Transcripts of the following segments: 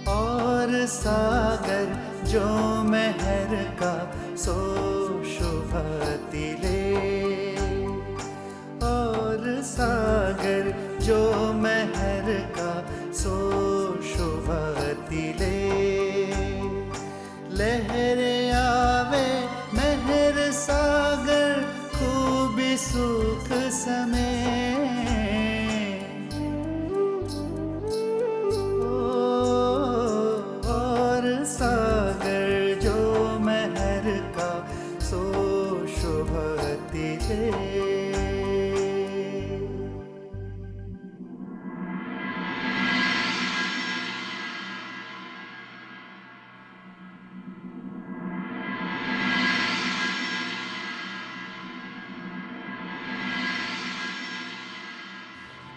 और सागर जो मेहर का सो शुभति ले, और सागर जो मेहर का सो शुभति ले। लहर आवे मेहर सागर खूबी सुख समय, सागर जो मेहर का सो शुभति ले।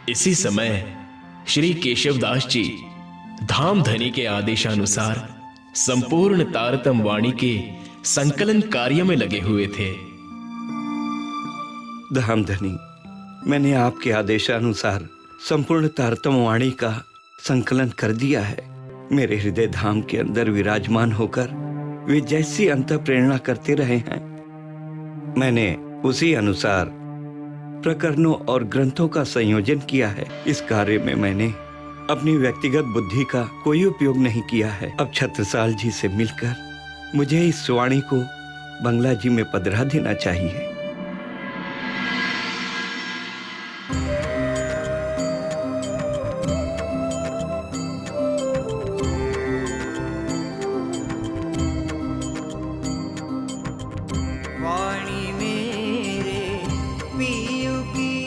इसी समय श्री केशवदास जी धामधनी के आदेशानुसार संपूर्ण तारतम वाणी के संकलन कार्य में लगे हुए थे। धामधनी, मैंने आपके आदेशानुसार संपूर्ण तारतम वाणी का संकलन कर दिया है। मेरे हृदय धाम के अंदर विराजमान होकर वे जैसी अंत प्रेरणा करते रहे हैं, मैंने उसी अनुसार प्रकरणों और ग्रंथों का संयोजन किया है। इस कार्य में मैंने अपनी व्यक्तिगत बुद्धि का कोई उपयोग नहीं किया है। अब छत्रसाल जी से मिलकर मुझे इस वाणी को बंगला जी में पधरा देना चाहिए। वाणी मेरे पियु की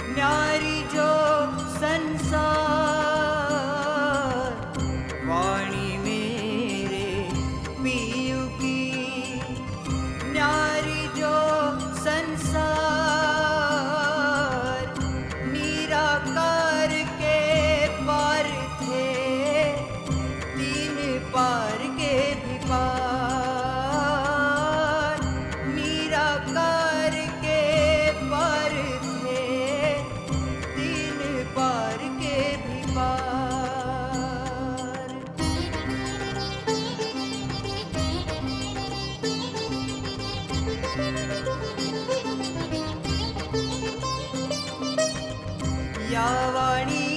न्यारी जो संसार, वाणी मेरे पियु की न्यारी जो संसार। निराकार के पार थे, तीन पार के भी पार। निराकार के पार थे, तीन पार के भी पार। या वाणी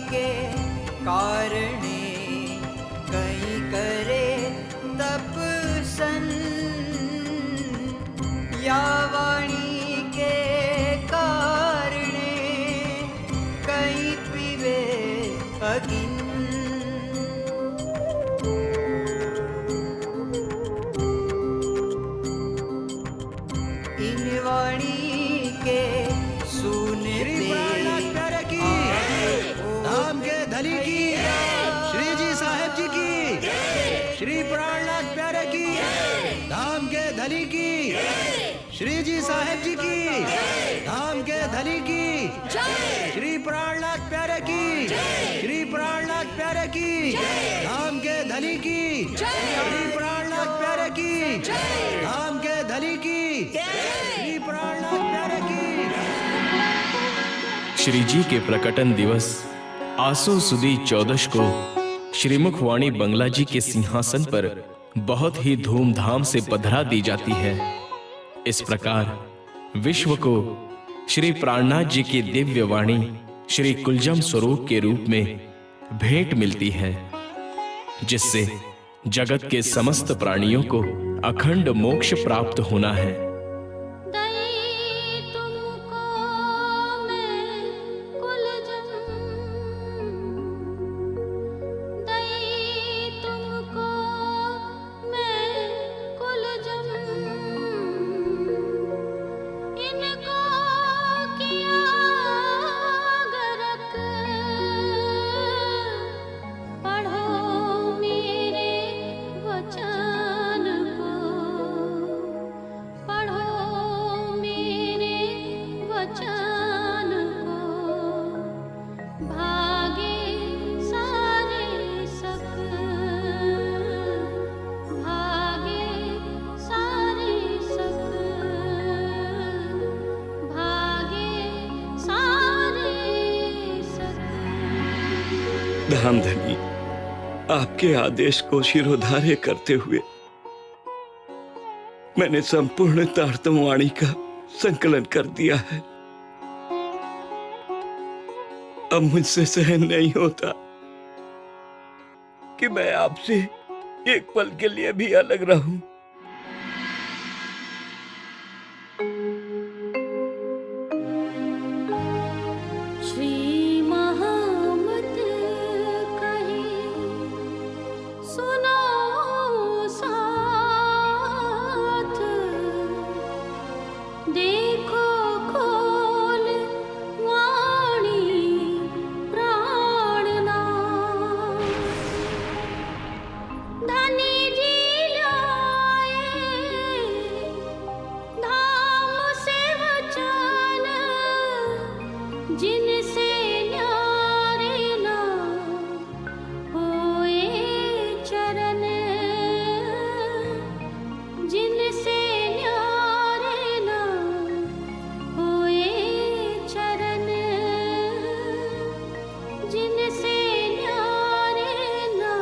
के कारणे कहीं करे तप सन, या वाणी के कारणे कहीं पीवे अगिन। इन वाणी के सुनते धाम के धनी की, श्री जी साहेब जी की, श्री प्राणनाथ प्यारे की, धाम के धनी की, श्री जी साहेब जी की, धाम के धनी की, श्री प्राणनाथ प्यारे की, श्री प्राणनाथ प्यारे की, धाम के धनी की, श्री प्राणनाथ प्यारे की, धाम के धनी की, श्री प्राणनाथ प्यारे की। श्री जी के प्रकटन दिवस आसो सुदी 14 को श्रीमुखवाणी बंगला जी के सिंहासन पर बहुत ही धूमधाम से पधरा दी जाती है। इस प्रकार विश्व को श्री प्राणनाथ जी की दिव्य वाणी श्री कुलजम स्वरूप के रूप में भेंट मिलती है, जिससे जगत के समस्त प्राणियों को अखंड मोक्ष प्राप्त होना है। पढ़ो धामधनी, आपके आदेश को शिरोधार्य करते हुए मैंने संपूर्ण तारतमवाणी का संकलन कर दिया है। अब मुझसे सहन नहीं होता कि मैं आपसे एक पल के लिए भी अलग रहूं। श्री महामत कहे सुनो साथ, देखो खोल वाणी प्राणनाथ। धनी जी लाए धाम से वचन, जिनसे न्यारे ना होए चरण, जिनसे न्यारे ना होए चरण, जिनसे न्यारे ना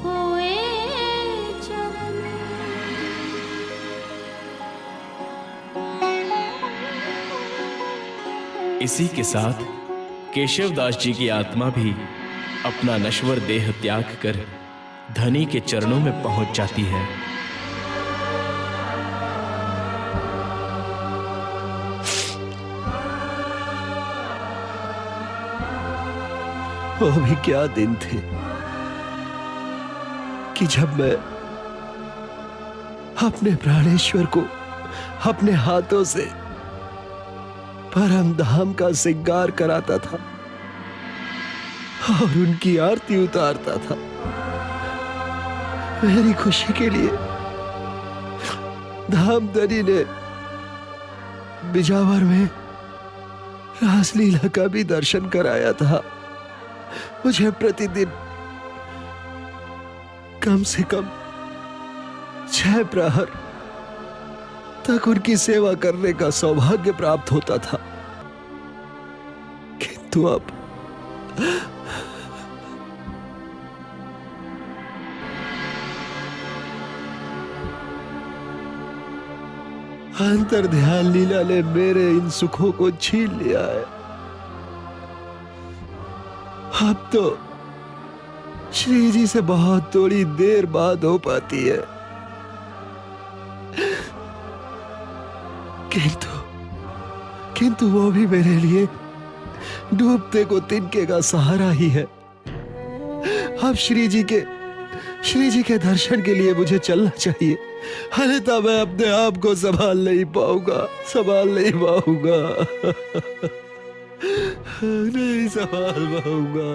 होए चरण। इसी के साथ केशवदास जी की आत्मा भी अपना नश्वर देह त्याग कर धनी के चरणों में पहुंच जाती है। वो भी क्या दिन थे कि जब मैं अपने प्राणेश्वर को अपने हाथों से परम धाम का श्रृंगार कराता था और उनकी आरती उतारता था। मेरी खुशी के लिए धामधनी ने बिजावर में रासलीला का भी दर्शन कराया था। मुझे प्रतिदिन कम से कम 6 प्रहर तक उनकी सेवा करने का सौभाग्य प्राप्त होता था, किंतु अब अंतर्ध्यान लीला ने मेरे इन सुखों को छीन लिया है। अब तो श्री जी से बहुत थोड़ी देर बाद हो पाती है, किंतु वो भी मेरे लिए डूबते को तिनके का सहारा ही है। अब श्री जी के दर्शन के लिए मुझे चलना चाहिए, अन्यथा मैं अपने आप को संभाल नहीं पाऊंगा नहीं संभाल पाऊंगा।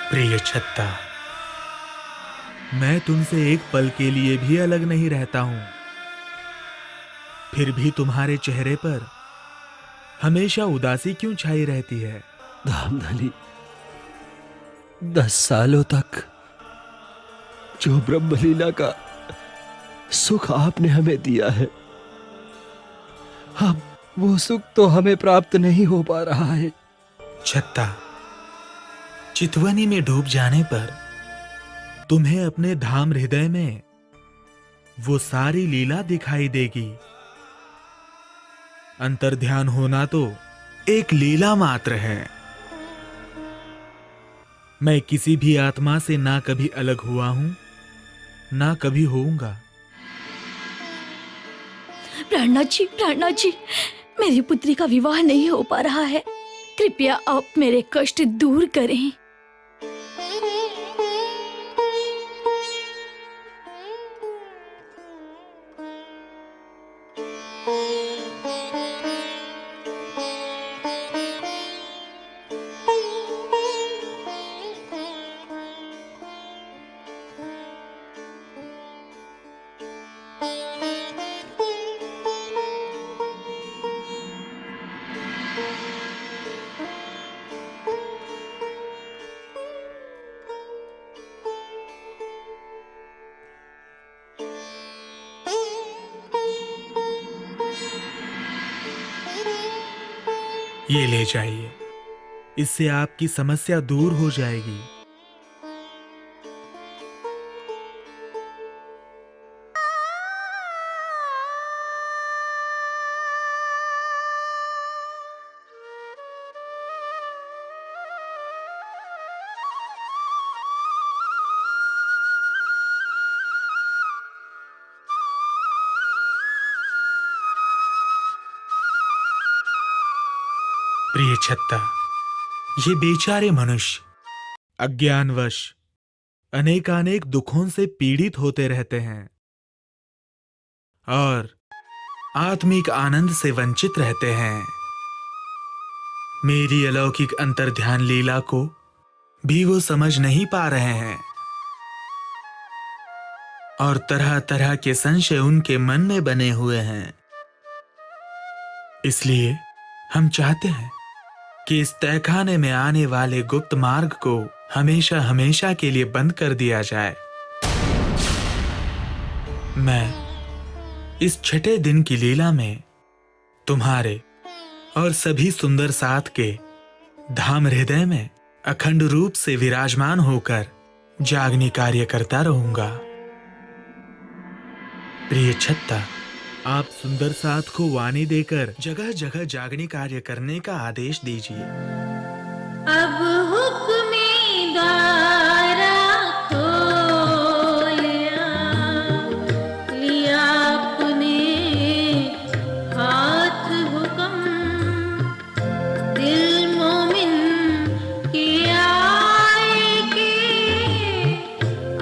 प्रिय छत्ता, मैं तुमसे एक पल के लिए भी अलग नहीं रहता हूं, फिर भी तुम्हारे चेहरे पर हमेशा उदासी क्यों छाई रहती है? धामधनी, 10 सालों तक जो ब्रह्मलीला का सुख आपने हमें दिया है, अब वो सुख तो हमें प्राप्त नहीं हो पा रहा है। छत्ता, चितवनी में डूब जाने पर तुम्हें अपने धाम हृदय में वो सारी लीला दिखाई देगी। अंतर्ध्यान होना तो एक लीला मात्र है। मैं किसी भी आत्मा से ना कभी अलग हुआ हूं, ना कभी होऊंगा। प्राणनाथ जी, मेरी पुत्री का विवाह नहीं हो पा रहा है, कृपया आप मेरे कष्ट दूर करें। ये ले जाइए, इससे आपकी समस्या दूर हो जाएगी। प्रिय छत्ता, ये बेचारे मनुष्य अज्ञानवश अनेकानेक दुखों से पीड़ित होते रहते हैं और आत्मिक आनंद से वंचित रहते हैं। मेरी अलौकिक अंतर्ध्यान लीला को भी वो समझ नहीं पा रहे हैं और तरह तरह के संशय उनके मन में बने हुए हैं। इसलिए हम चाहते हैं कि इस तहखाने में आने वाले गुप्त मार्ग को हमेशा हमेशा के लिए बंद कर दिया जाए। मैं इस छठे दिन की लीला में तुम्हारे और सभी सुंदर साथ के धाम हृदय में अखंड रूप से विराजमान होकर जागनी कार्य करता रहूंगा। प्रिय छत्ता, आप सुंदर साथ को वाणी देकर जगह जगह जागनी कार्य करने का आदेश दीजिए। अब हुक्मे द्वारा खोलिया, लिया अपने हाथ हुक्म, दिल मोमिन के आए के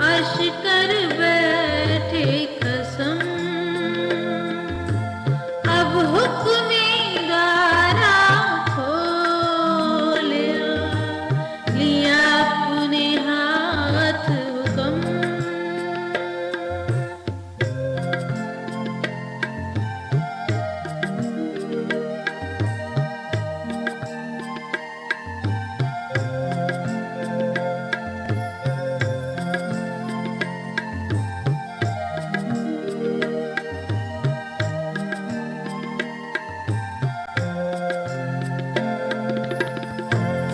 अर्श कर बैठे कसम। अब हुक्मे द्वारा खोलिया, लिया अपने हाथ हुक्म।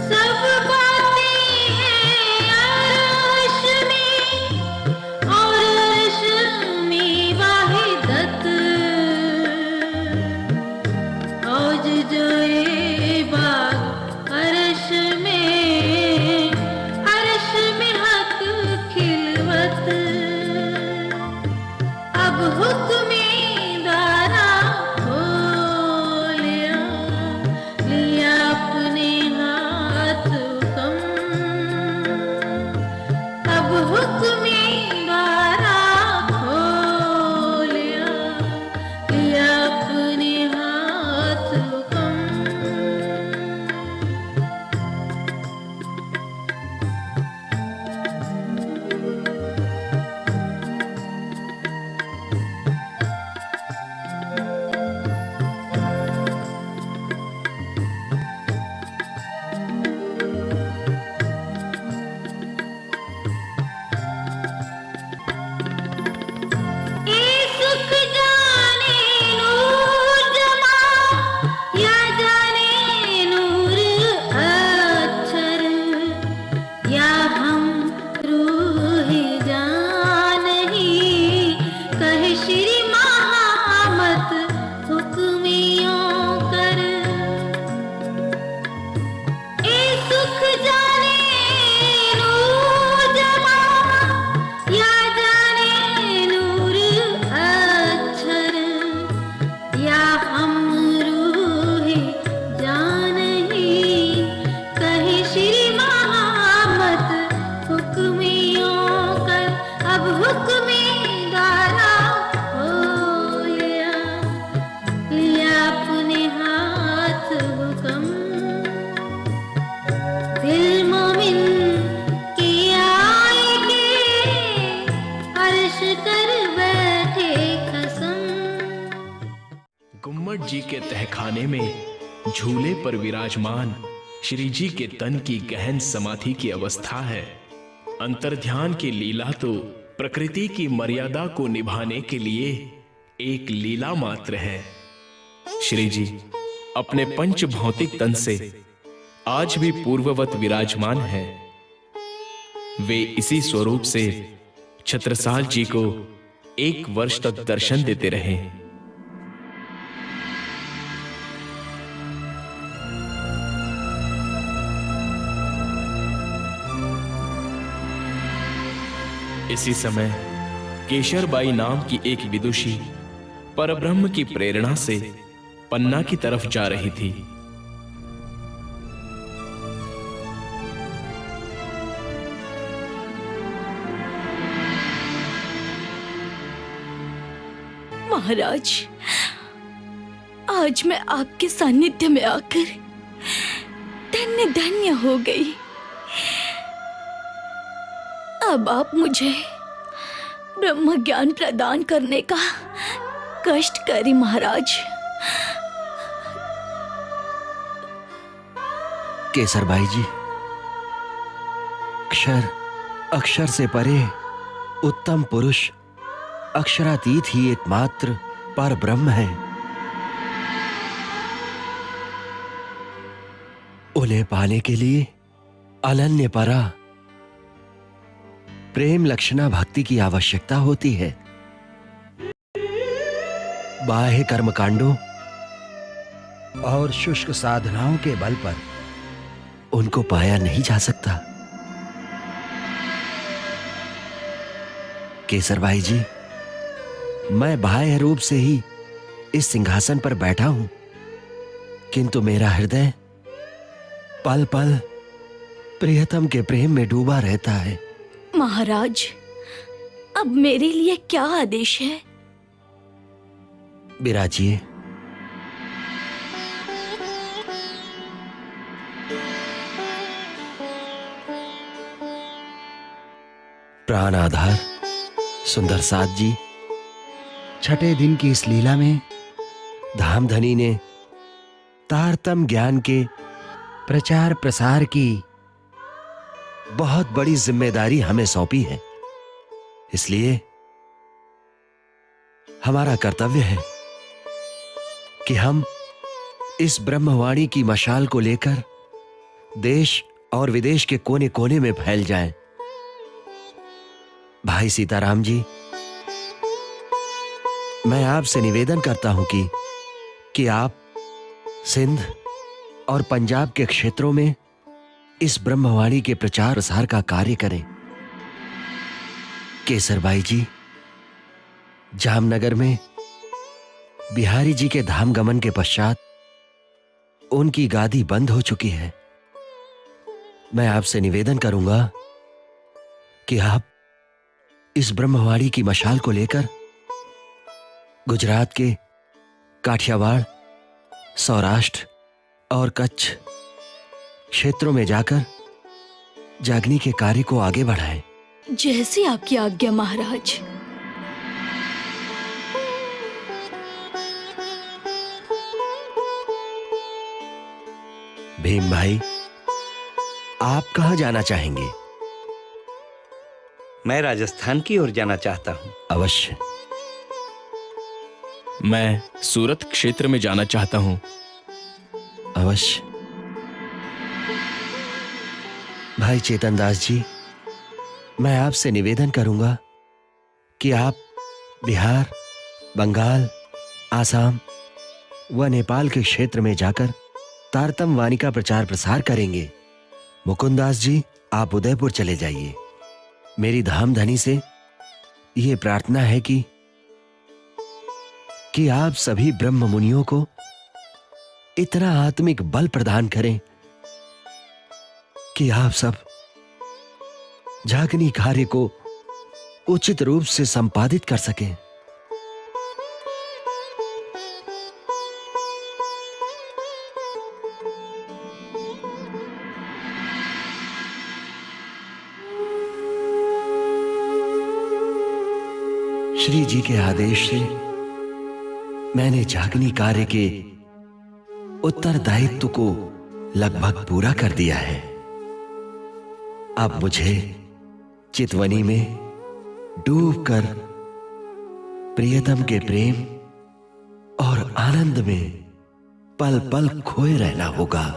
सब बातें हैं अर्श में और अर्श में वाहिदत, औज जोए बाग अर्श में हक खिलवत। अब हुक्मे द्वारा खोलिया, लिया अपने हाथ हुक्म। अब हुक्मे द्वारा खोलिया, लिया अपने हाथ हुक्म। ए सुख जाने नूर जमा, या जाने नूर अक्षर, या हम रूह जान ही कहे श्री महामत हुक्मियों कर। ए सुख जाने नूर जमा, या जाने नूर अक्षर, या हम रूह जान ही कहे श्री महामत हुक्मियों कर। अब हुक्मे द्वारा खोलिया, लिया अपने हाथ हुक्म। दिल मोमिन के आए के अर्श कर बैठे कसम। गुम्मट जी के तहखाने में झूले पर विराजमान श्री जी के तन की गहन समाधि की अवस्था है। अंतर्ध्यान की लीला तो प्रकृति की मर्यादा को निभाने के लिए एक लीला मात्र है। श्री जी अपने पंच भौतिक तन से आज भी पूर्ववत विराजमान है। वे इसी स्वरूप से छत्रसाल जी को 1 वर्ष तक दर्शन देते रहे। इसी समय केशरबाई नाम की एक विदुषी परब्रह्म की प्रेरणा से पन्ना की तरफ जा रही थी। महाराज, आज मैं आपके सानिध्य में आकर धन्य धन्य हो गई। अब आप मुझे ब्रह्म ज्ञान प्रदान करने का कष्ट करें महाराज। केसरबाई जी, अक्षर से परे उत्तम पुरुष अक्षरातीत ही एकमात्र पर ब्रह्म है। उन्हें पाने के लिए अनन्य परा प्रेम लक्षणा भक्ति की आवश्यकता होती है। बाह्य कर्मकांडों और शुष्क साधनाओं के बल पर उनको पाया नहीं जा सकता। केसरबाई जी, मैं बाह्य रूप से ही इस सिंहासन पर बैठा हूं, किंतु मेरा हृदय पल पल प्रियतम के प्रेम में डूबा रहता है। महाराज, अब मेरे लिए क्या आदेश है? विराजिए। प्राण आधार सुंदर साथ जी, छठे दिन की इस लीला में धामधनी ने तारतम ज्ञान के प्रचार प्रसार की बहुत बड़ी जिम्मेदारी हमें सौंपी है। इसलिए हमारा कर्तव्य है कि हम इस ब्रह्मवाणी की मशाल को लेकर देश और विदेश के कोने कोने में फैल जाएं। भाई सीताराम जी, मैं आपसे निवेदन करता हूं कि आप सिंध और पंजाब के क्षेत्रों में इस ब्रह्मवाणी के प्रचार प्रसार का कार्य करें। केसरबाई जी, जामनगर में बिहारी जी के धाम गमन के पश्चात उनकी गादी बंद हो चुकी है। मैं आपसे निवेदन करूंगा कि आप इस ब्रह्मवाणी की मशाल को लेकर गुजरात के काठियावाड़, सौराष्ट्र और कच्छ क्षेत्रों में जाकर जागनी के कार्य को आगे बढ़ाएं। जैसी आपकी आज्ञा महाराज। भीम भाई, आप कहां जाना चाहेंगे? मैं राजस्थान की ओर जाना चाहता हूं। अवश्य। मैं सूरत क्षेत्र में जाना चाहता हूं। अवश्य। भाई चेतनदास जी, मैं आपसे निवेदन करूंगा कि आप बिहार, बंगाल, आसाम व नेपाल के क्षेत्र में जाकर तारतम वाणी का प्रचार प्रसार करेंगे। मुकुंदास जी, आप उदयपुर चले जाइए। मेरी धामधनी से यह प्रार्थना है कि आप सभी ब्रह्म मुनियों को इतना आत्मिक बल प्रदान करें कि आप सब जागनी कार्य को उचित रूप से संपादित कर सकें। श्री जी के आदेश से मैंने जागनी कार्य के उत्तरदायित्व को लगभग पूरा कर दिया है। अब मुझे चितवनी में डूबकर प्रियतम के प्रेम और आनंद में पल पल खोए रहना होगा।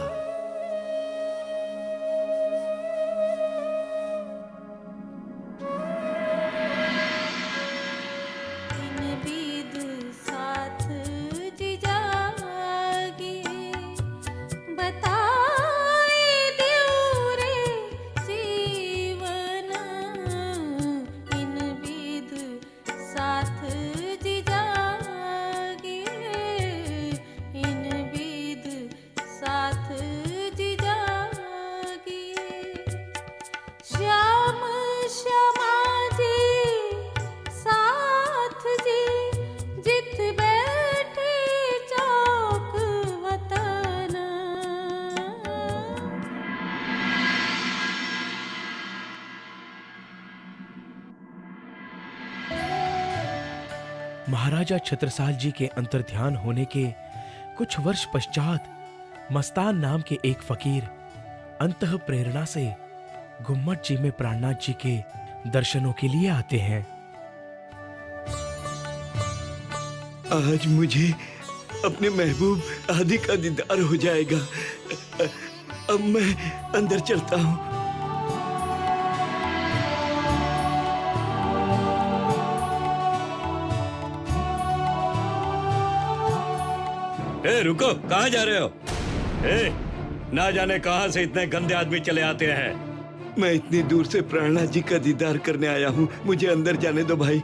महाराजा छत्रसाल जी के अंतर्ध्यान होने के कुछ वर्ष पश्चात मस्तान नाम के एक फकीर अंतः प्रेरणा से गुम्मट जी में प्राणनाथ जी के दर्शनों के लिए आते हैं। आज मुझे अपने महबूब आदि का दीदार हो जाएगा। अब मैं अंदर चलता हूँ। ए, रुको, कहाँ जा रहे हो? ना जाने कहाँ से इतने गंदे आदमी चले आते हैं। मैं इतनी दूर से प्राणनाथ जी का दीदार करने आया हूँ, मुझे अंदर जाने दो भाई।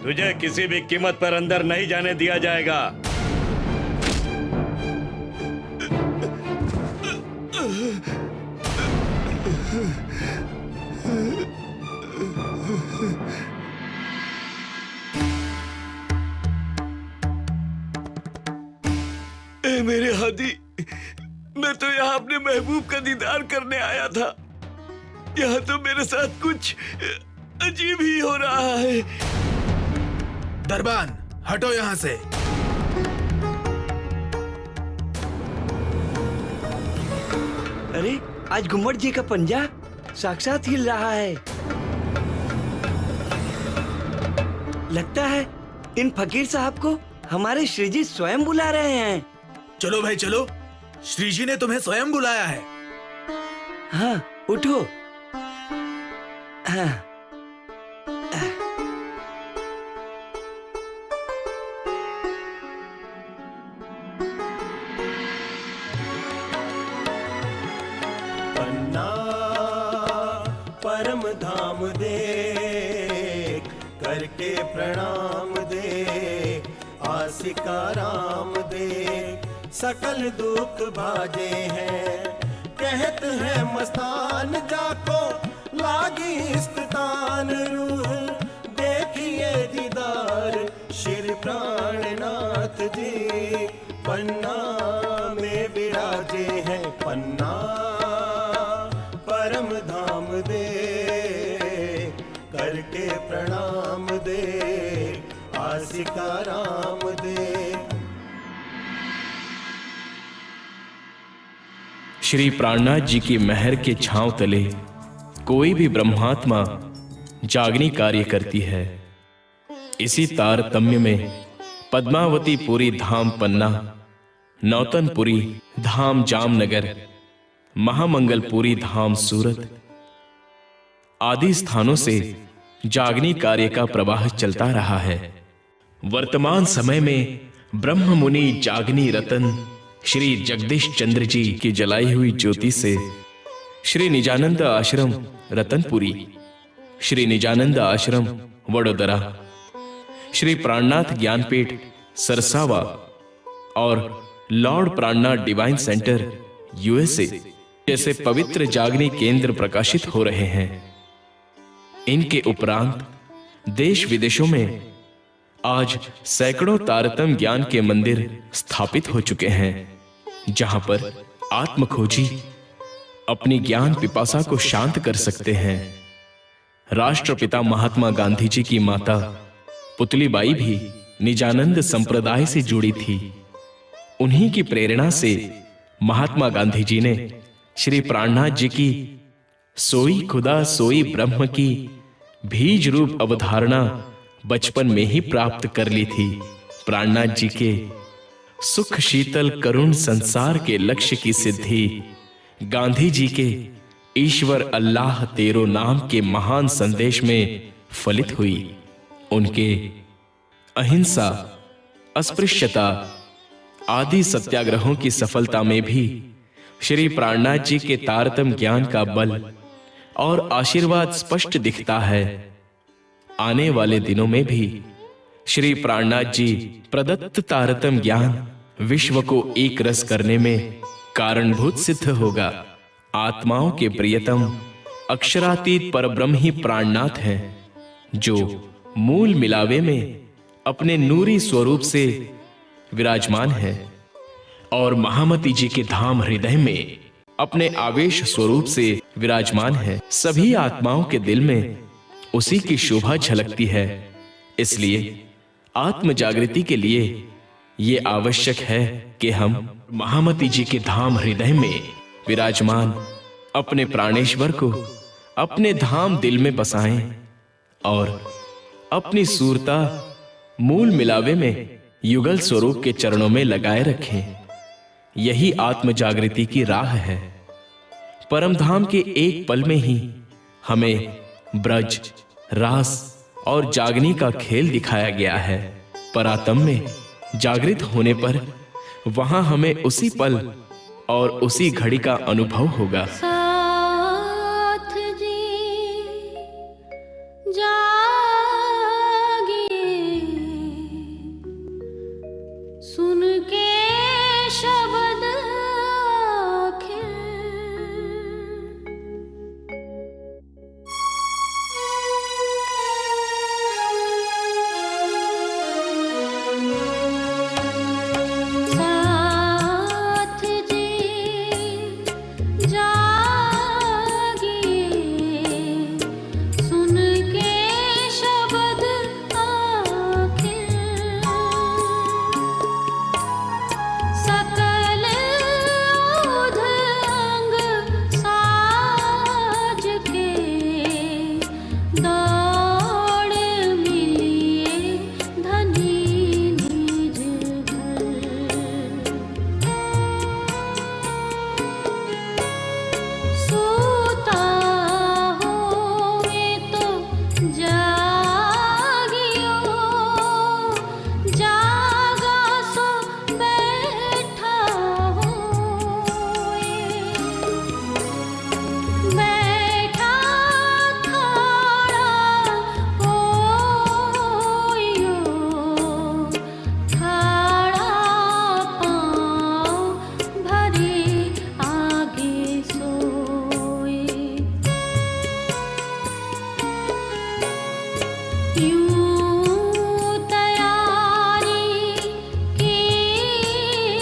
तुझे किसी भी कीमत पर अंदर नहीं जाने दिया जाएगा। मेरे हादी, मैं तो यहाँ अपने महबूब का दीदार करने आया था। यहाँ तो मेरे साथ कुछ अजीब ही हो रहा है। दरबान, हटो यहाँ से। अरे, आज गुम्मट जी का पंजा साक्षात हिल रहा है। लगता है इन फकीर साहब को हमारे श्री जी स्वयं बुला रहे हैं। चलो भाई चलो, श्री जी ने तुम्हें स्वयं बुलाया है। हाँ, उठो। हाँ। पन्ना परम धाम देख, करके प्रणाम दे, आसिका राम देख, सकल दुख भाजे हैं। कहत है मस्तान जाको लागी स्ततान रूह, देखिए दीदार श्री प्राणनाथ जी, पन्ना में विराजे हैं। पन्ना परम धाम दे, करके प्रणाम दे, आसिका राम दे। श्री प्राणनाथ जी की महर के छांव तले कोई भी ब्रह्मात्मा जागनी कार्य करती है। इसी तारतम्य में पद्मावती पुरी धाम पन्ना, नौतनपुरी धाम जामनगर, महामंगलपुरी धाम सूरत आदि स्थानों से जागनी कार्य का प्रवाह चलता रहा है। वर्तमान समय में ब्रह्म मुनि जागनी रतन श्री जगदीश चंद्र जी की जलाई हुई ज्योति से श्री निजानंद आश्रम रतनपुरी, श्री निजानंद आश्रम वडोदरा, श्री प्राणनाथ ज्ञानपीठ सरसावा और लॉर्ड प्राणनाथ डिवाइन सेंटर यूएसए जैसे पवित्र जागनी केंद्र प्रकाशित हो रहे हैं। इनके उपरांत देश विदेशों में आज सैकड़ों तारतम ज्ञान के मंदिर स्थापित हो चुके हैं, जहां पर आत्मखोजी अपनी ज्ञान पिपासा को शांत कर सकते हैं। राष्ट्रपिता महात्मा गांधी जी की माता पुतलीबाई भी निजानंद संप्रदाय से जुड़ी थी। उन्हीं की प्रेरणा से महात्मा गांधी जी ने श्री प्राणनाथ जी की सोई खुदा सोई ब्रह्म की बीज रूप अवधारणा बचपन में ही प्राप्त कर ली थी। प्राणनाथ जी के सुख शीतल करुण संसार के लक्ष्य की सिद्धि गांधी जी के ईश्वर अल्लाह तेरो नाम के महान संदेश में फलित हुई। उनके अहिंसा, अस्पृश्यता आदि सत्याग्रहों की सफलता में भी श्री प्राणनाथ जी के तारतम्य ज्ञान का बल और आशीर्वाद स्पष्ट दिखता है। आने वाले दिनों में भी श्री प्राणनाथ जी प्रदत्त तारतम्य ज्ञान विश्व को एक रस करने में कारणभूत सिद्ध होगा। आत्माओं के प्रियतम अक्षरातीत परब्रह्म ही प्राणनाथ हैं, जो मूल मिलावे में अपने नूरी स्वरूप से विराजमान है और महामती जी के धाम हृदय में अपने आवेश स्वरूप से विराजमान है। सभी आत्माओं के दिल में उसी की शोभा झलकती है। इसलिए आत्म जागृति के लिए ये आवश्यक है कि हम महामती जी के धाम हृदय में विराजमान अपने प्राणेश्वर को अपने धाम दिल में बसाएं और अपनी सूरता मूल मिलावे में युगल स्वरूप के चरणों में लगाए रखें। यही आत्म जागृति की राह है। परम धाम के एक पल में ही हमें ब्रज, रास और जागनी का खेल दिखाया गया है। परातम में जागृत होने पर वहां हमें उसी पल और उसी घड़ी का अनुभव होगा। साथ जी जागिए, सुन के शब्द आखिर साथ जी जागिए, सुन के शब्द आखिर सकल ओध अंग साज के दौड़ मिलिए धनी निज घर। सोता होवे तो जागियो, जागा सो बैठा होए, बैठा खाड़ा होइयो, खाड़ा पाँव भरे आगे सोए। यूं तैयारी कीजिए,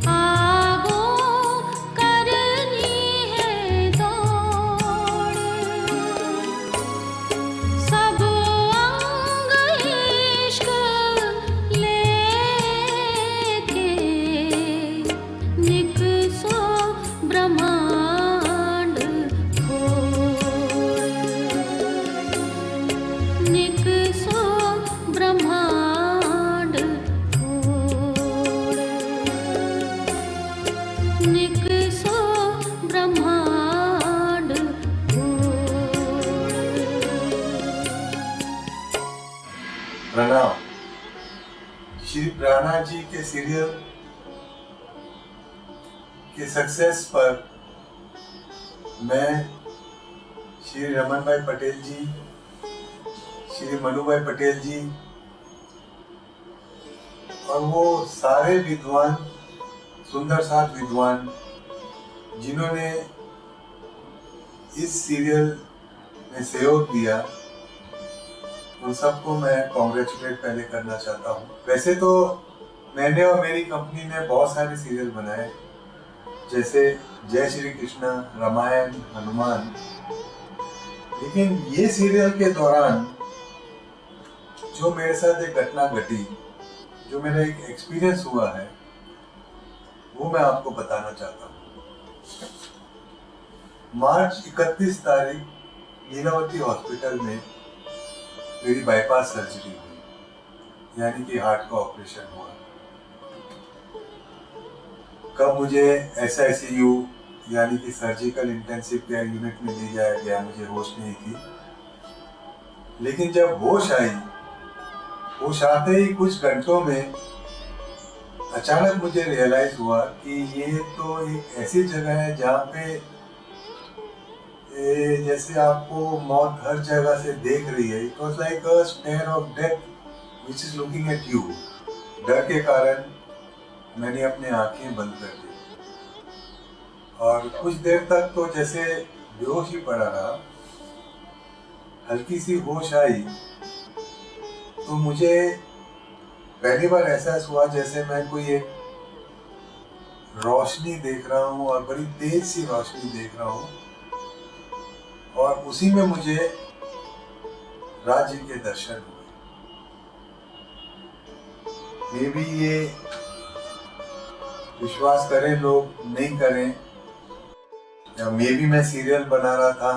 आगो करनी है दौड़। सब अंग इश्क लेके निकसो ब्रह्मांड खोड़, निकसो ब्रह्मांड खोड़, निकसो ब्रह्मांड खोड़। प्रणाम। श्री प्राणनाथ जी के सीरियल के सक्सेस पर मैं श्री रमन भाई पटेल जी, श्री मनु भाई पटेल जी और वो सारे विद्वान, सुंदर साथ विद्वान जिन्होंने इस सीरियल में सहयोग दिया, उन सबको मैं कॉन्ग्रेचुलेट पहले करना चाहता हूँ। वैसे तो मैंने और मेरी कंपनी ने बहुत सारे सीरियल बनाए, जैसे जय श्री कृष्णा, रामायण, हनुमान, लेकिन ये सीरियल के दौरान जो मेरे साथ एक घटना घटी, जो मेरा एक एक्सपीरियंस हुआ है, वो मैं आपको बताना चाहता हूँ। मार्च 31 तारीख लीलावती हॉस्पिटल में मेरी बाईपास सर्जरी हुई। यानी कि हार्ट का ऑपरेशन हुआ। कब मुझे SICU यानी कि सर्जिकल इंटेंसिव केयर यूनिट में ले जाया गया, मुझे होश नहीं थी। लेकिन जब होश आई, होश आते ही कुछ घंटों में अचानक मुझे रियलाइज हुआ कि ये तो एक ऐसी जगह है जहाँ पे जैसे आपको मौत हर जगह से देख रही है। It was like a stare of death which is looking at you. डर के कारण मैंने अपनी आंखें बंद कर दी और कुछ देर तक तो जैसे बेहोश ही पड़ा रहा। हल्की सी होश आई तो मुझे पहली बार एहसास हुआ जैसे मैं कोई एक रोशनी देख रहा हूँ और बड़ी तेज सी रोशनी देख रहा हूँ, और उसी में मुझे राज्य के दर्शन हुए। मे भी ये विश्वास करें लोग, नहीं करें, या मे भी मैं सीरियल बना रहा था।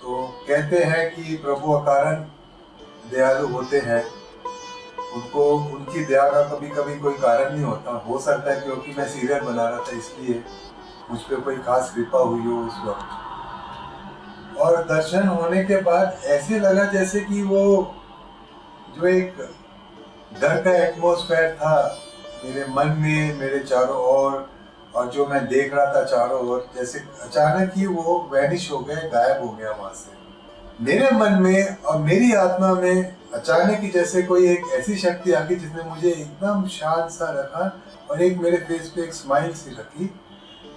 तो कहते हैं कि प्रभु अकारण दयालु होते हैं, उनको उनकी दया का कभी कभी कोई कारण नहीं होता। हो सकता है क्योंकि मैं सीरियल बना रहा था इसलिए मुझ पर कोई खास कृपा हुई हो उस वक्त। और दर्शन होने के बाद ऐसे लगा जैसे कि वो जो एक डर का एटमॉस्फेयर था मेरे मन में, मेरे चारों ओर, और जो मैं देख रहा था चारों ओर, जैसे अचानक ही वो वैनिश हो गए, गायब हो गया वहां से। मेरे मन में और मेरी आत्मा में अचानक ही जैसे कोई एक ऐसी शक्ति आ गई जिसने मुझे एकदम शांत सा रखा और एक मेरे फेस पे एक स्माइल सी रखी।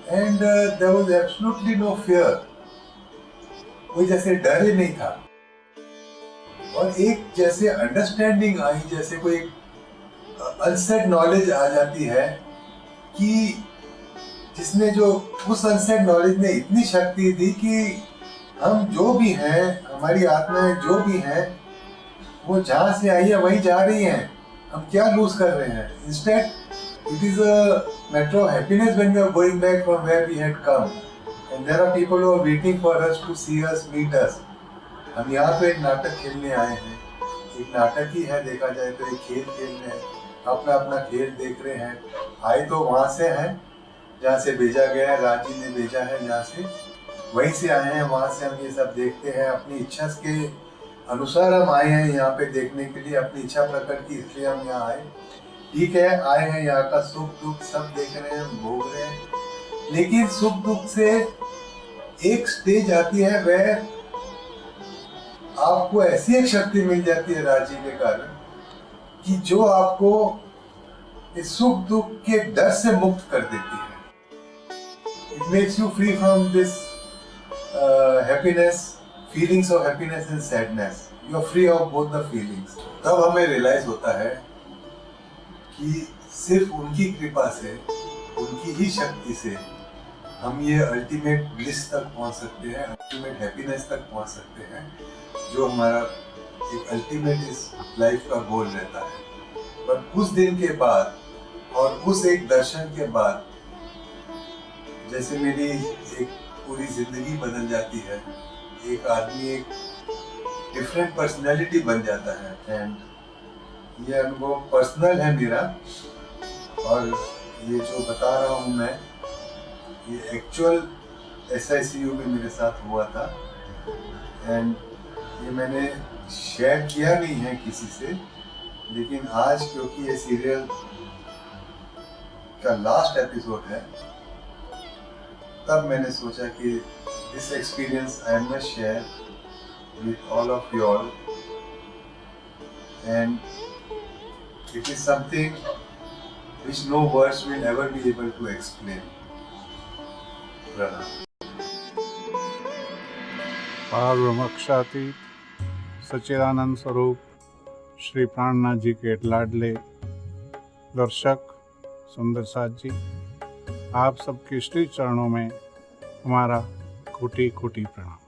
And there was absolutely no fear, कोई जैसे डर ही नहीं था। और एक जैसे अंडरस्टैंडिंग आई, जैसे कोई अनसेड नॉलेज आ जाती है कि जिसने जो उस अनसेड नॉलेज में इतनी शक्ति दी कि हम जो भी हैं, हमारी आत्माएं जो भी हैं, वो जहाँ से आई है वहीं जा रही हैं। हम क्या लूज कर रहे हैं? Instead it is a matter of happiness when we are going back from where we had come, and there are people who are waiting for us to see us, meet us. हम यहाँ पे एक नाटक खेलने आए हैं, एक नाटक ही है, देखा जाए तो एक खेल खेल रहे हैं, अपना अपना खेल देख रहे हैं। आए तो वहाँ से हैं जहाँ से भेजा गया है, राजी ने भेजा है जहाँ से, वहीं से आए हैं। वहाँ से हम ये सब देखते हैं, अपनी इच्छा के अनुसार हम आए हैं यहाँ पे देखने के लिए, अपनी इच्छा प्रकट की इसलिए हम यहाँ आए। ठीक है, आए हैं, यहाँ का सुख दुख सब देख रहे हैं, भोग रहे हैं। लेकिन सुख दुख से एक स्टेज आती है वह आपको ऐसी एक शक्ति मिल जाती है राजी के कारण कि जो आपको इस सुख दुख के डर से मुक्त कर देती है। It makes you free from this happiness, feelings of happiness and sadness. You are free of both the feelings. तब हमें रियलाइज होता है कि सिर्फ उनकी कृपा से, उनकी ही शक्ति से हम ये अल्टीमेट ब्लिस तक पहुंच सकते हैं, अल्टीमेट हैप्पीनेस तक पहुंच सकते हैं, जो हमारा एक अल्टीमेट इस लाइफ का गोल रहता है। पर उस दिन के बाद और उस एक दर्शन के बाद जैसे मेरी एक पूरी जिंदगी बदल जाती है, एक आदमी एक डिफरेंट पर्सनैलिटी बन जाता है। एंड ये अनुभव पर्सनल है मेरा, और ये जो बता रहा हूँ मैं, ये एक्चुअल SICU में मेरे साथ हुआ था। एंड ये मैंने शेयर किया नहीं है किसी से, लेकिन आज क्योंकि ये सीरियल का लास्ट एपिसोड है, तब मैंने सोचा कि this experience I must share with all of you all, and it is something which no words will ever be able to explain. प्रणाम। पारब्रह्मक्षातीत सच्चिदानंद स्वरूप श्री प्राणनाथ जी के लाडले दर्शक सुंदर साथ जी, आप सबके श्री चरणों में हमारा कोटि कोटि प्रणाम।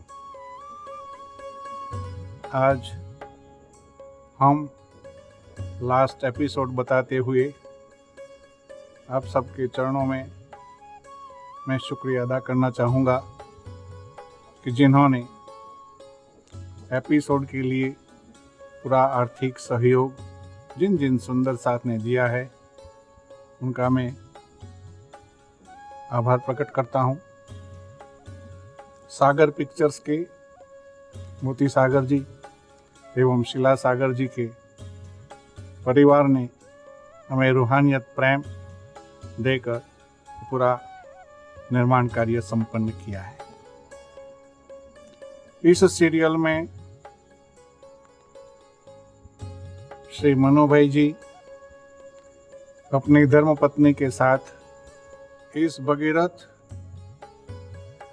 आज हम लास्ट एपिसोड बताते हुए आप सबके चरणों में मैं शुक्रिया अदा करना चाहूँगा कि जिन्होंने एपिसोड के लिए पूरा आर्थिक सहयोग जिन जिन सुंदर साथ ने दिया है उनका मैं आभार प्रकट करता हूँ। सागर पिक्चर्स के मोती सागर जी एवं शिला सागर जी के परिवार ने हमें रूहानियत प्रेम देकर पूरा निर्माण कार्य संपन्न किया है। इस सीरियल में श्री मनु भाई जी अपनी धर्मपत्नी के साथ इस भगीरथ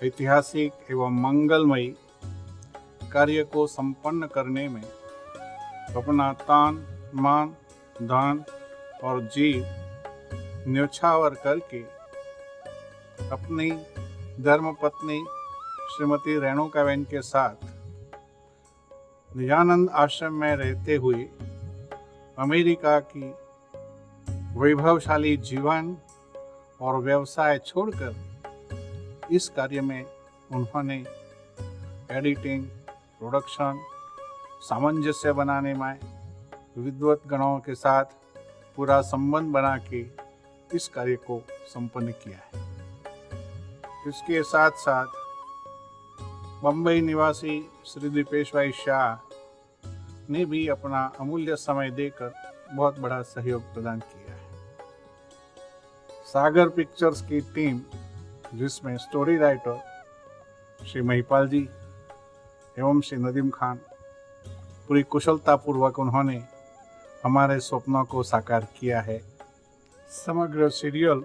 ऐतिहासिक एवं मंगलमयी कार्य को संपन्न करने में अपना तान मान धन और जीव न्योछावर करके अपनी धर्मपत्नी श्रीमती रेणुकाबेन के साथ निजानंद आश्रम में रहते हुए अमेरिका की वैभवशाली जीवन और व्यवसाय छोड़कर इस कार्य में उन्होंने एडिटिंग, प्रोडक्शन, सामंजस्य बनाने में विद्वत गणों के साथ पूरा संबंध बना के इस कार्य को संपन्न किया है। इसके साथ साथ बम्बई निवासी श्री दीपेश भाई शाह ने भी अपना अमूल्य समय देकर बहुत बड़ा सहयोग प्रदान किया है। सागर पिक्चर्स की टीम, जिसमें स्टोरी राइटर श्री महिपाल जी एवं श्री नदीम खान, पूरी कुशलता पूर्वक उन्होंने हमारे स्वप्नों को साकार किया है। समग्र सीरियल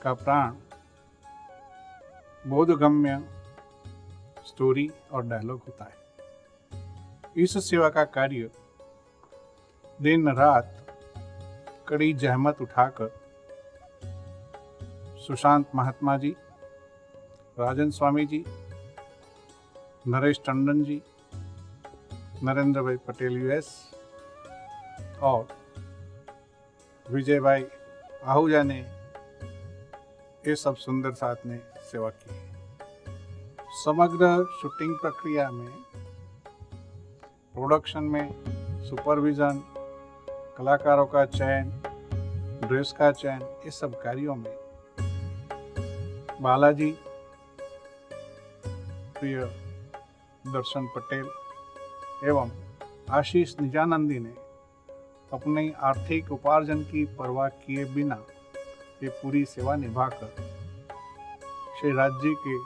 का प्राण बोधगम्य स्टोरी और डायलॉग होता है। इस सेवा का कार्य दिन रात कड़ी जहमत उठाकर सुशांत महात्मा जी, राजन स्वामी जी, नरेश टंडन जी, नरेंद्र भाई पटेल यूएस और विजय भाई आहूजा ने ये सब सुंदर साथ ने सेवा की। समग्र शूटिंग प्रक्रिया में, प्रोडक्शन में, सुपरविजन, कलाकारों का चयन, ड्रेस का चयन, ये सब कार्यों में बालाजी, प्रिय दर्शन पटेल एवं आशीष निजानंदी ने अपनी आर्थिक उपार्जन की परवाह किए बिना ये पूरी सेवा निभाकर श्री राज्य के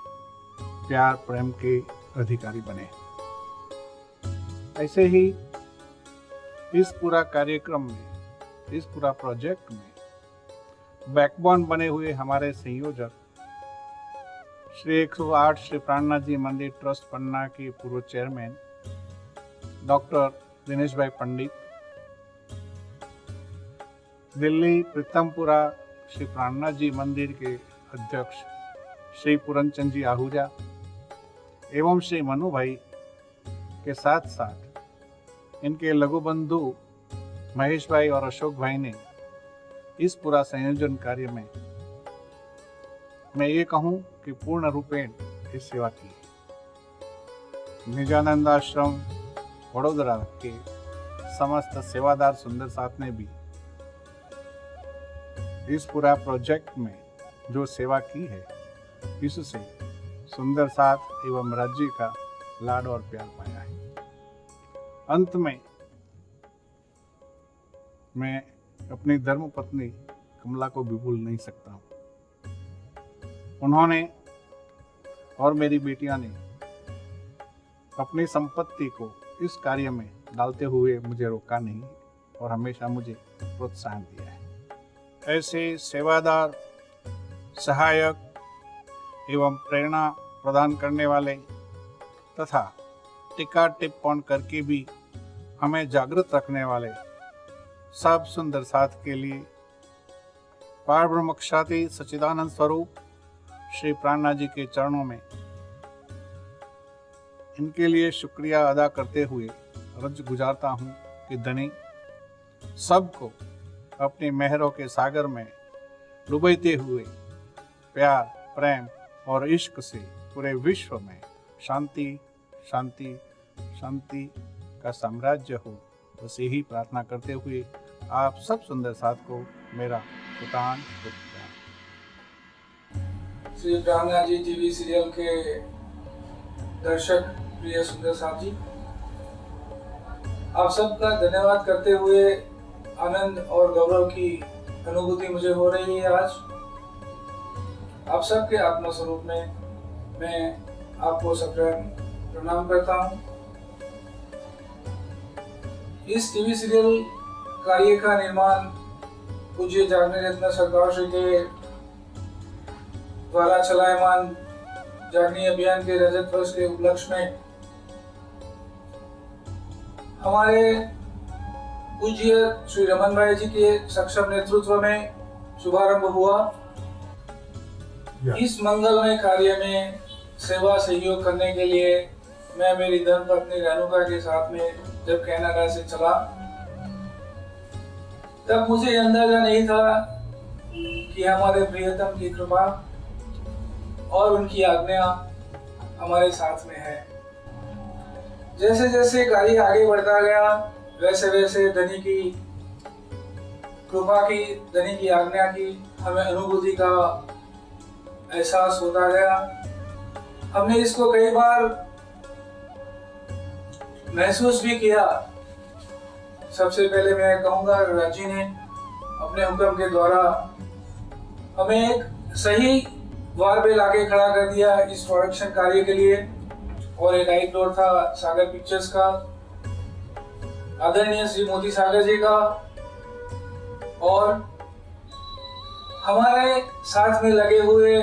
प्यार प्रेम के अधिकारी बने। ऐसे ही इस पूरा कार्यक्रम में, इस पूरा प्रोजेक्ट में बैकबोन बने हुए हमारे संयोजक श्री 108 श्री प्राणनाथ जी मंदिर ट्रस्ट पन्ना के पूर्व चेयरमैन डॉक्टर दिनेश भाई पंडित, दिल्ली प्रीतमपुरा श्री प्राणनाथ जी मंदिर के अध्यक्ष श्री पूरनचंद जी आहूजा एवं श्री मनु भाई के साथ साथ इनके लघु बंधु महेश भाई और अशोक भाई ने इस पूरा संयोजन कार्य में मैं ये कहूँ कि पूर्ण रूपेण इस सेवा की। निजानंद आश्रम वडोदरा के समस्त सेवादार सुंदर साथ ने भी इस पूरा प्रोजेक्ट में जो सेवा की है, इससे सुंदर साथ एवं राज्य का लाड और प्यार पाया है। अंत में मैं अपनी धर्मपत्नी कमला को भी भूल नहीं सकता हूँ। उन्होंने और मेरी बेटियां ने अपनी संपत्ति को इस कार्य में डालते हुए मुझे रोका नहीं और हमेशा मुझे प्रोत्साहन दिया है। ऐसे सेवादार, सहायक एवं प्रेरणा प्रदान करने वाले तथा टिक्का टिप्पण करके भी हमें जागृत रखने वाले सब सुंदर साथ के लिए पार ब्रह्मक्षाति सच्चिदानंद स्वरूप श्री प्राणनाथ जी के चरणों में इनके लिए शुक्रिया अदा करते हुए अर्ज गुजारता हूँ कि धनी सबको अपनी मेहरों के सागर में डूबते हुए प्यार, प्रेम और इश्क से पूरे विश्व में शांति शांति शांति का साम्राज्य हो। बस यही प्रार्थना करते हुए आप सब सुंदर साथ को मेरा सुतान प्रणाम। श्री प्राणनाथ जी टीवी सीरियल के दर्शक प्रिय सुंदर साथ जी, आप सबका धन्यवाद करते हुए आनंद और गौरव की अनुभूति मुझे हो रही है। आज आप सबके आत्मा स्वरूप में मैं आपको सप्रेम प्रणाम करता हूँ। इस टीवी सीरियल कार्य का निर्माण पूज्य जागने रत्न सरकार श्री के द्वारा चलायमान जागनी अभियान के रजत वर्ष के उपलक्ष्य में हमारे पूज्य श्री रमन भाई जी के सक्षम नेतृत्व में शुभारंभ हुआ। इस मंगलमय कार्य में सेवा सहयोग करने के लिए मैं मेरी धर्मपत्नी रेणुका के साथ में जब कनाडा से चला, तब मुझे अंदाजा नहीं था कि हमारे प्रियतम की कृपा और उनकी आज्ञा हमारे साथ में है। जैसे जैसे कार्य आगे बढ़ता गया, वैसे वैसे धनी की कृपा की, धनी की आज्ञा की हमें अनुभूति का एहसास होता गया। हमने इसको कई बार महसूस भी किया। सबसे पहले मैं कहूँगा, राजी ने अपने हुक्म के द्वारा हमें एक सही द्वार पे लाके खड़ा कर दिया इस प्रोडक्शन कार्य के लिए, और एक आउटडोर था सागर पिक्चर्स का, आदरणीय श्री मोदी सागर जी का, और हमारे साथ में लगे हुए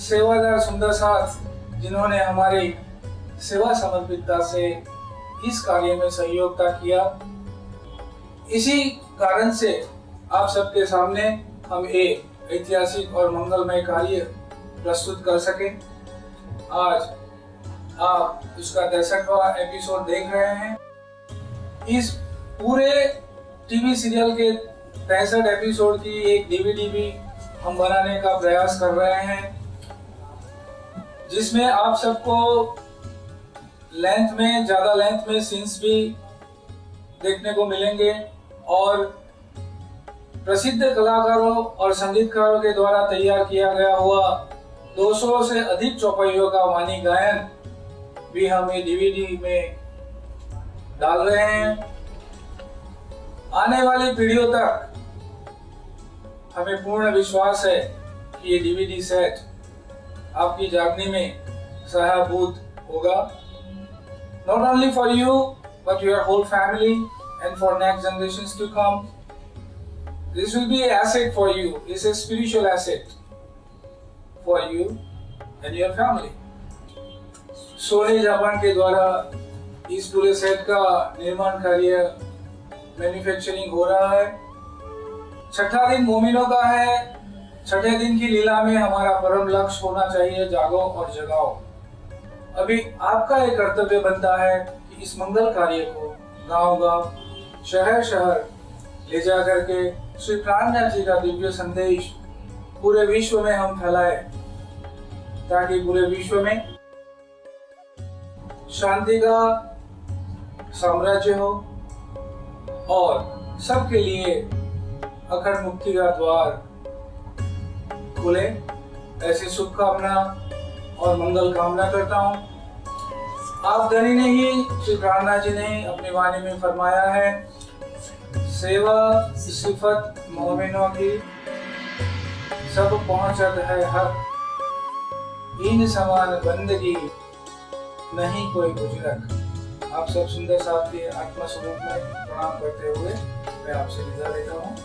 सेवादार सुंदर साथ, जिन्होंने हमारी सेवा समर्पितता से इस कार्य में सहयोगिता किया। इसी कारण से आप सबके सामने हम एक ऐतिहासिक और मंगलमय कार्य प्रस्तुत कर सके। आज आप उसका 63वां एपिसोड देख रहे हैं। इस पूरे टीवी सीरियल के 63 एपिसोड की एक डीवीडी भी हम बनाने का प्रयास कर रहे हैं, जिसमें आप सबको ज्यादा लेंथ में सीन्स भी देखने को मिलेंगे, और प्रसिद्ध कलाकारों और संगीतकारों के द्वारा तैयार किया गया हुआ 200 से अधिक चौपाइयों का वाणी गायन भी हम ये डीवीडी में डाल रहे हैं। आने वाली पीढ़ियों तक हमें पूर्ण विश्वास है कि ये डीवीडी सेट आपकी जागनी में सहायभूत होगा, not only for you but your whole family and for next generations to come. This will be an asset for you. It's a spiritual asset for you and your family. Sony Japan के द्वारा इस पूरे set का निर्माण कार्य manufacturing हो रहा है। छठा दिन मोमिनों का है। छठे दिन की लीला में हमारा परम लक्ष्य होना चाहिए जागो और जगाओ। अभी आपका एक कर्तव्य बनता है कि इस मंगल कार्य को गांव-गांव, शहर-शहर ले जा करके श्री प्राणनाथ जी का दिव्य संदेश पूरे विश्व में हम फैलाएं, ताकि पूरे विश्व में शांति का साम्राज्य हो और सबके लिए अखंड मुक्ति का द्वार खुले। ऐसी शुभकामना और मंगल कामना करता हूँ। आप धनी ने ही, श्री प्राणनाथ जी ने अपनी वाणी में फरमाया है, सेवा सिफत मोमिनों की सब पहुंचत है हक, इन समान बंदगी नहीं कोई गुजरक। आप सब सुंदर साथ के आत्मा स्वरूप में प्रणाम करते हुए मैं आपसे विदा लेता हूँ।